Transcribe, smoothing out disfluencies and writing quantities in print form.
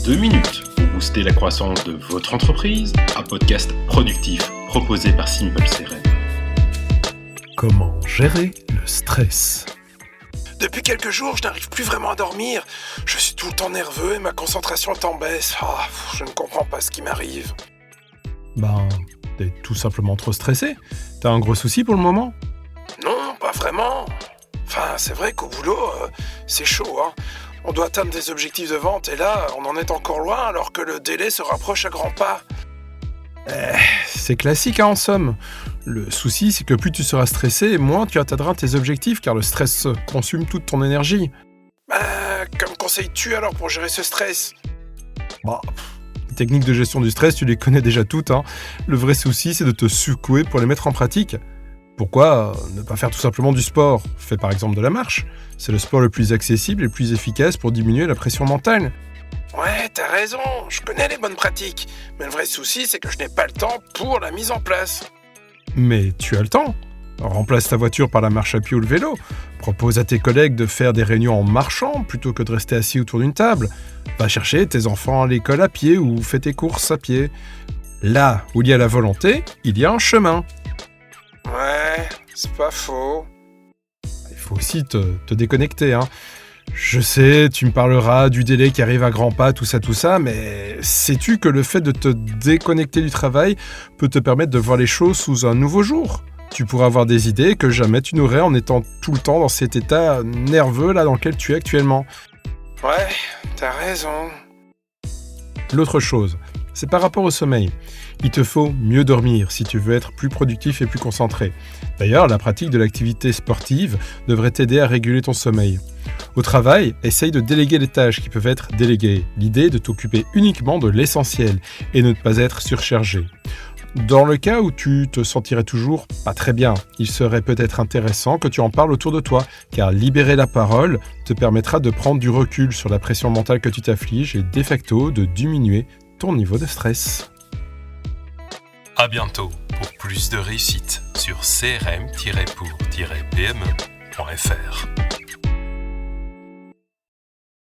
2 minutes pour booster la croissance de votre entreprise, un podcast productif proposé par Simple CRM. Comment gérer le stress ? Depuis quelques jours, je n'arrive plus vraiment à dormir. Je suis tout le temps nerveux et ma concentration est en baisse. Je ne comprends pas ce qui m'arrive. T'es tout simplement trop stressé. T'as un gros souci pour le moment ? Non, pas vraiment. Enfin, c'est vrai qu'au boulot, c'est chaud, hein. On doit atteindre des objectifs de vente et là, on en est encore loin alors que le délai se rapproche à grands pas. C'est classique, en somme. Le souci, c'est que plus tu seras stressé, moins tu atteindras tes objectifs, car le stress consomme toute ton énergie. Comme conseilles-tu alors pour gérer ce stress ? Les techniques de gestion du stress, tu les connais déjà toutes, hein. Le vrai souci, c'est de te secouer pour les mettre en pratique. Pourquoi ne pas faire tout simplement du sport ? Fais par exemple de la marche. C'est le sport le plus accessible et le plus efficace pour diminuer la pression mentale. Ouais, t'as raison, je connais les bonnes pratiques. Mais le vrai souci, c'est que je n'ai pas le temps pour la mise en place. Mais tu as le temps. Remplace ta voiture par la marche à pied ou le vélo. Propose à tes collègues de faire des réunions en marchant plutôt que de rester assis autour d'une table. Va chercher tes enfants à l'école à pied ou fais tes courses à pied. Là où il y a la volonté, il y a un chemin. Ouais, c'est pas faux. Il faut aussi te déconnecter, hein. Je sais, tu me parleras du délai qui arrive à grands pas, tout ça, mais sais-tu que le fait de te déconnecter du travail peut te permettre de voir les choses sous un nouveau jour ? Tu pourras avoir des idées que jamais tu n'aurais en étant tout le temps dans cet état nerveux là dans lequel tu es actuellement. Ouais, t'as raison. L'autre chose, c'est par rapport au sommeil. Il te faut mieux dormir si tu veux être plus productif et plus concentré. D'ailleurs, la pratique de l'activité sportive devrait t'aider à réguler ton sommeil. Au travail, essaye de déléguer les tâches qui peuvent être déléguées. L'idée est de t'occuper uniquement de l'essentiel et ne pas être surchargé. Dans le cas où tu te sentirais toujours pas très bien, il serait peut-être intéressant que tu en parles autour de toi, car libérer la parole te permettra de prendre du recul sur la pression mentale que tu t'affliges et de facto de diminuer ton niveau de stress. À bientôt pour plus de réussite sur crm-pour-pme.fr.